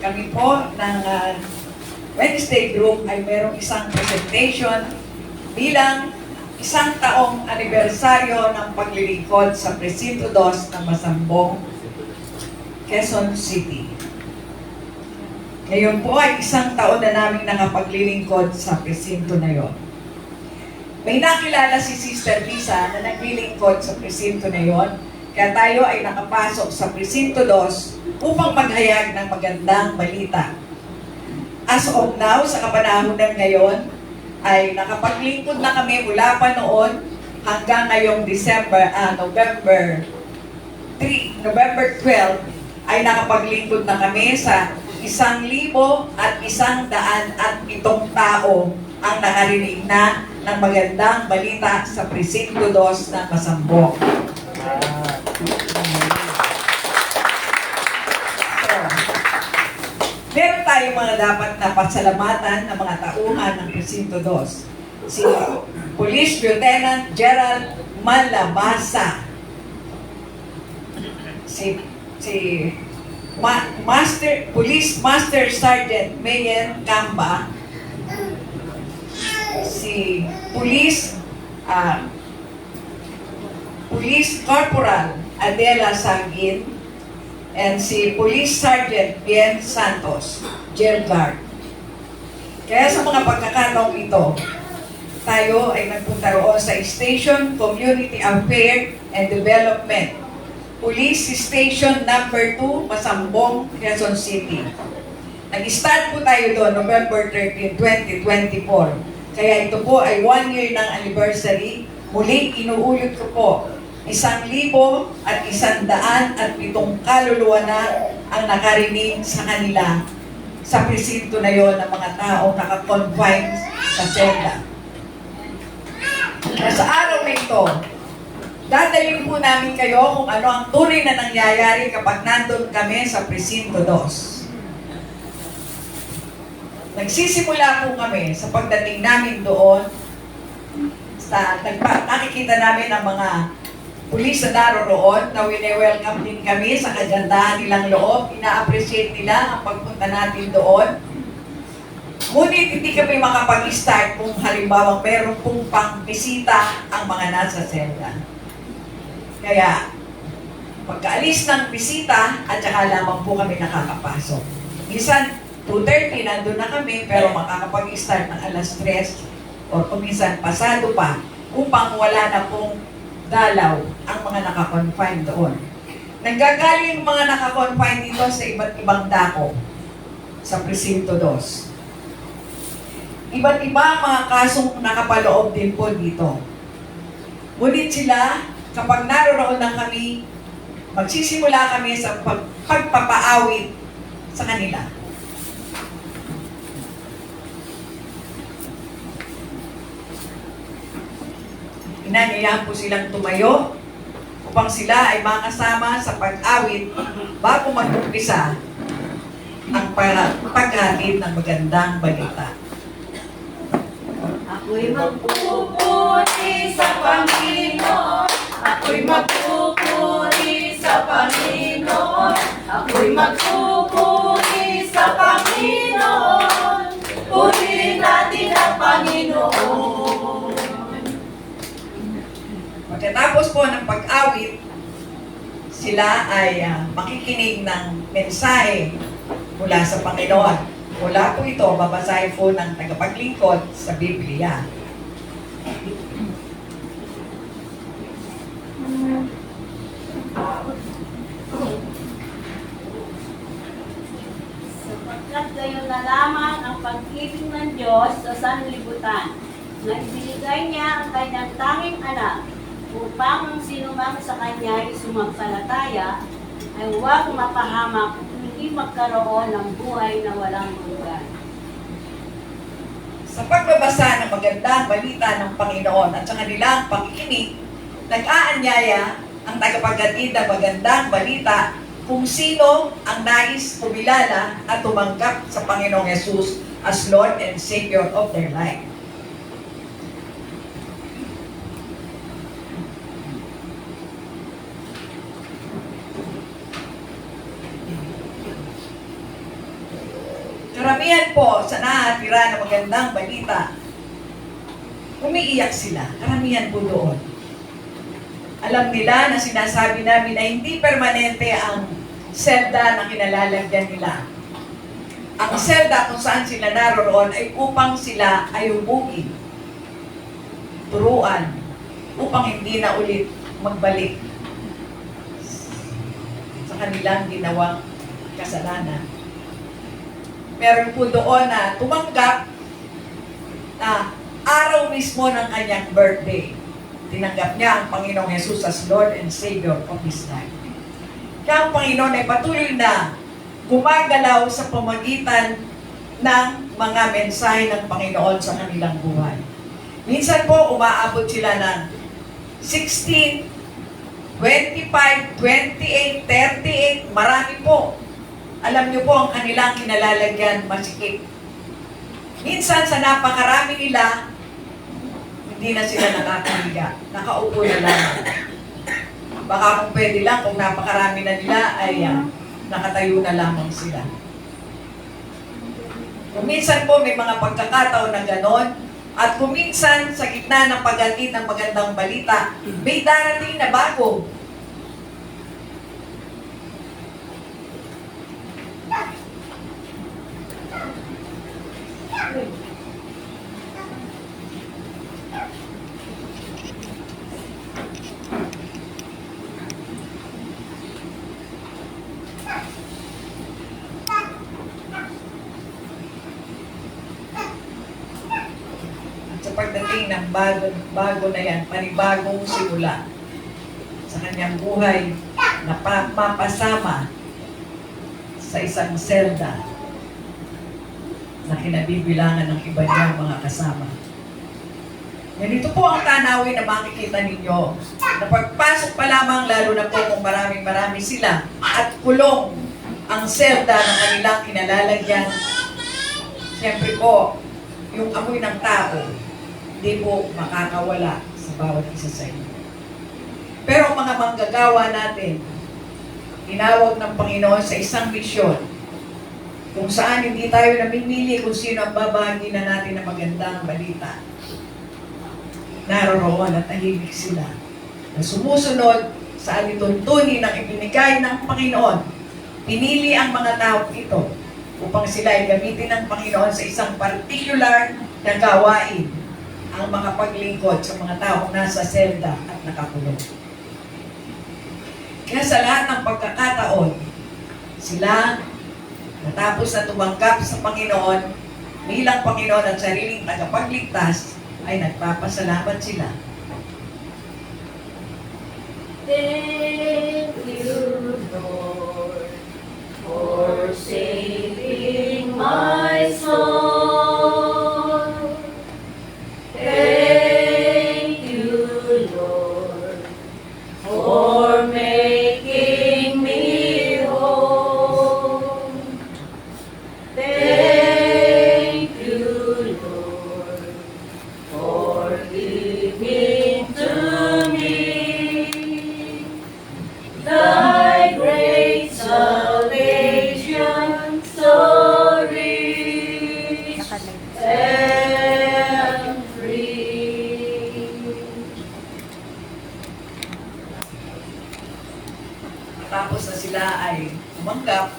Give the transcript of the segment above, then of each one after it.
kami po ng Wednesday Group ay merong isang presentation bilang isang taong anibersaryo ng paglilingkod sa Presinto 2 ng Masambong, Quezon City. Ngayon po ay isang taon na namin nakapaglilingkod sa presinto na yon. May nakilala si Sister Lisa na naglilingkod sa presinto na yon, kaya tayo ay nakapasok sa Presinto 2 upang maghayag ng magandang balita. As of now, sa kapanahunan ngayon, ay nakapaglingkod na kami mula pa noon hanggang ngayong November 12, ay nakapaglingkod na kami sa 1,107 tao ang nakarinig na ng magandang balita sa Presinto 2 ng Masambong. Meron tayong mga dapat na pasalamatan ng mga tauhan ng Presinto 2. Si Police Lieutenant Gerald Malabasa, si Police Master Sergeant Mayen Camba, si Police Corporal Adela Sangin, and si Police Sergeant Bien Santos, Jail Guard. Kaya sa mga pagkakataong ito, tayo ay nagpunta roon sa Station Community Affairs and Development, Police Station Number 2, Masambong, Quezon City. Nag-start po tayo doon November 13, 2024. Kaya ito po ay 1 year ng anniversary. Muling inuulit ko po, 1,107 kaluluwa na ang nakarinig sa kanila sa presinto na yon ng mga taong nakakonfine sa selda. Sa araw na ito, dadalhin po namin kayo kung ano ang tunay na nangyayari kapag nandun kami sa Presinto 2. Nagsisimula po kami sa pagdating namin doon, nakikita namin ang mga pulis na naroroon na wini-welcome din kami sa kagandahan nilang loob. Ina-appreciate nila ang pagpunta natin doon. Ngunit hindi kami makapag-start kung halimbawa meron pong pang-bisita ang mga nasa selda. Kaya, pagkaalis ng bisita, at saka lamang po kami nakakapasok. Minsan, 2:30 nandun na kami, pero makakapag-start ng alas 3 o kuminsan pasado pa upang wala na pong dalaw ang mga nakakonfine doon. Nanggagaling mga nakakonfine dito sa iba't ibang dako sa Presinto 2. Iba't iba mga kasong nakapaloob din po dito. Ngunit sila, kapag naroon na kami, magsisimula kami sa pagpapaawit sa kanila. Inaniyahan po silang tumayo upang sila ay makasama sa pag-awit bago mag-umpisa ang paghatid ng magandang balita. Ako'y magpupuri sa Panginoon. Ako'y magpupuri sa Panginoon. Ako'y magpupuri sa Panginoon. Purihin natin ang Panginoon. Pagkatapos po ng pag-awit, sila ay makikinig ng mensahe mula sa Panginoon. Mula po ito, babasahin po ng tagapaglingkod sa Biblia. Sapagkat gayon na lamang ang pag-ibig ng Diyos sa sanlibutan, na ibinigay niya ang kanyang tanging anak, upang ang sinumang sa kanya ay sumampalataya ay huwag mapahamak, hindi magkaroon ng buhay na walang hanggan. Sa pagbabasa ng magandang balita ng Panginoon at sa kanilang pakikinig, nag-aanyaya ang tagapaghatid ng magandang balita kung sino ang nais kumilala at tumanggap sa Panginoong Yesus as Lord and Savior of their life. Karamihan po sa nakatira na magandang balita, umiiyak sila. Karamihan po doon. Alam nila na sinasabi namin na hindi permanente ang selda na kinalalagyan nila. Ang selda kung saan sila naroroon ay upang sila ay umugin, turuan, upang hindi na ulit magbalik sa kanilang ginawang kasalanan. Meron po doon na tumanggap na araw mismo ng kanyang birthday, tinanggap niya ang Panginoong Jesus as Lord and Savior of his life. Kaya ang Panginoon ay patuloy na gumagalaw sa pamagitan ng mga mensahe ng Panginoon sa kanilang buhay. Minsan po, umaabot sila ng 16, 25, 28, 38, marami po. Alam niyo po, ang kanilang kinalalagyan masikip. Minsan sa napakarami nila, hindi na sila nakakahiga. Nakaupo na lang. Baka kung pwede lang, kung napakarami na nila, ay nakatayo na lamang sila. Kung minsan po may mga pagkakataon na ganon, at kung minsan sa gitna ng paghatid ng magandang balita, may darating na bago. Sa pagdating ng bago na yan, panibagong simula sa kanyang buhay na mapasama sa isang selda na kinabibilangan ng iba niyang mga kasama. Ganito po ang tanawin na makikita ninyo. Na pagpasok pa lamang, lalo na po kung maraming-marami sila, at kulong ang selda na kanilang kinalalagyan, siyempre po, yung amoy ng tao, hindi po makakawala sa bawat isa sa inyo. Pero ang mga manggagawa natin, tinawag ng Panginoon sa isang misyon, kung saan hindi tayo namimili kung sino ang babahagi na natin ng magandang balita. Naroroon at tahimik sila na sumusunod sa alituntunin ng ibinigay ng Panginoon. Pinili ang mga tao ito upang sila ay gamitin ng Panginoon sa isang particular na gawain, ang makapaglingkod sa mga taong nasa selda at nakakulong. Kaya sa lahat ng pagkakataon, sila natapos na tumanggap sa Panginoon bilang Panginoon at sariling tagapagligtas, ay nagpapasalamat sila. Thank you, Lord, for saving my soul. Thank you, Lord, for making me whole. Thank you, Lord, for giving to me thy great salvation story and free. Tapos na sila ay tumanggap,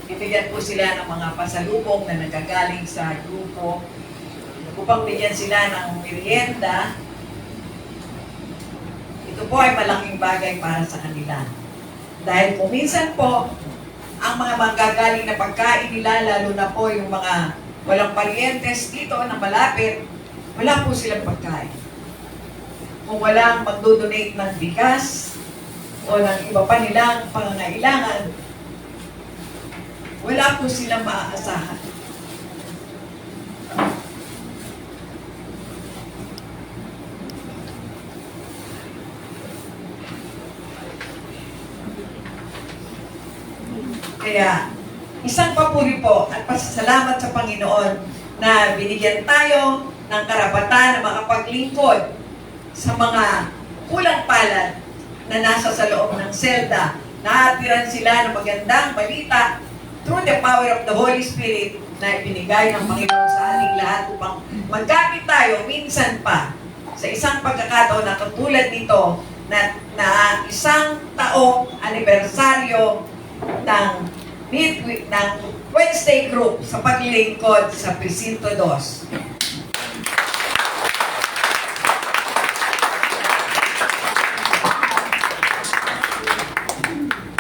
bibigyan po sila ng mga pasalubong na nagagaling sa grupo upang bigyan sila ng merienda. Ito po ay malaking bagay para sa kanila. Dahil kung minsan po, ang mga manggagaling na pagkain nila, lalo na po yung mga walang parientes dito na malapit, wala po silang pagkain. Kung walang magdodonate ng bigas o ng iba pa nilang pangangailangan, wala po silang maaasahan. Kaya, isang papuri po at pasasalamat sa Panginoon na binigyan tayo ng karapatan na makapaglingkod sa mga kulang palad na nasa sa loob ng selda. Naatiran sila ng magandang balita through the power of the Holy Spirit na ibinigay ng Panginoon sa ating lahat upang magkamit tayo minsan pa sa isang pagkakataon na katulad nito na isang taong anibersaryo ng ng Wednesday group sa paglilingkod sa Presinto 2.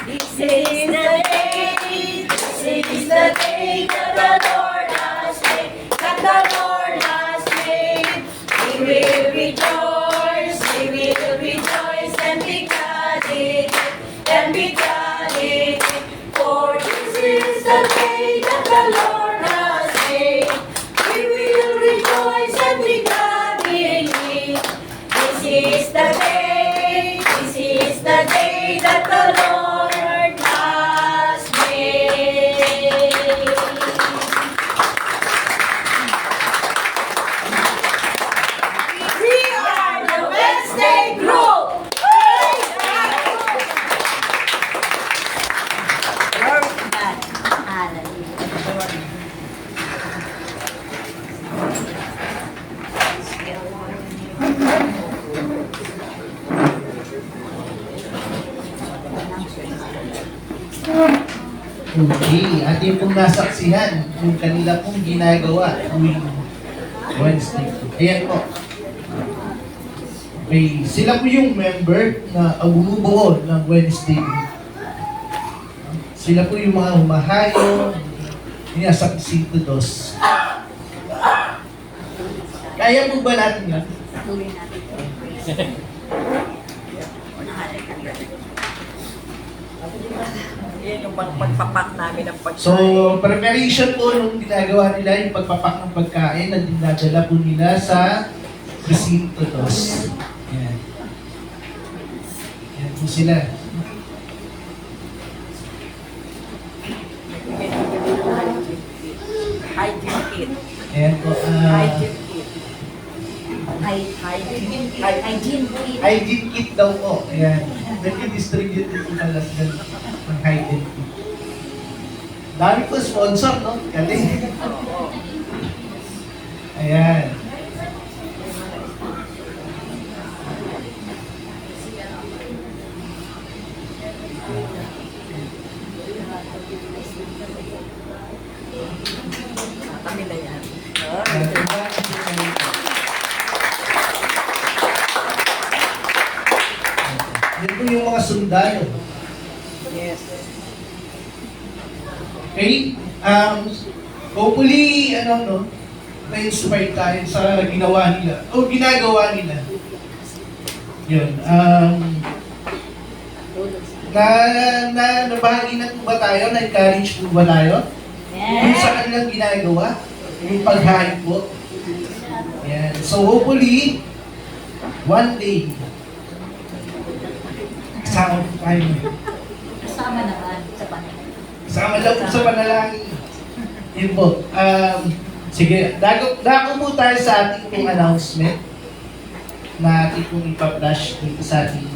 This is the day, this is the day that the Lord has made, that the Lord has made. We will rejoice and be glad in it, and be glad in it. For this is the day that the Lord has made. We will rejoice and be glad in it. This is the day that the Lord has made. We are the Wednesday group. Praise God. Glory to God. Hallelujah. Okay, ating pong nasaksihan yung kanila pong ginagawa tuwing Wednesday. Ayan po. Okay, sila po yung member na bumubuo ng Wednesday. Sila po yung mga humahayo niya sa Presinto 2. Kaya po ba natin yan? Tuloy natin. Yan yung pagpapak namin ng pagkain. So, preparation po nung ginagawa nila yung pagpapak ng pagkain na dinadala po nila sa Presinto 2. Yan. Yan po sila. Hygiene kit. Ayan po. Hygiene kit. Hygiene kit daw po. Ayan. Nag-distribute ito pala ng hygiene kit. Dami po sponsor, no? Galing. Ayan. Kami na yan. Yan po yung mga sundalo. Yes. Okay? Hopefully, na-inspire tayo sa ginawa nila o ginagawa nila. Yun. Nabahagi na po ba tayo? Na-encourage po ba tayo? Yung sa kanilang ginagawa? Yung paghain po? Yan. So hopefully, one day, kasama po tayo. Kasama naman sa Panginoon. Kasama lang po sa panalangin. Yun po. Sige, dako po tayo sa ating pong announcement na ating pong ipa-flash dito sa ating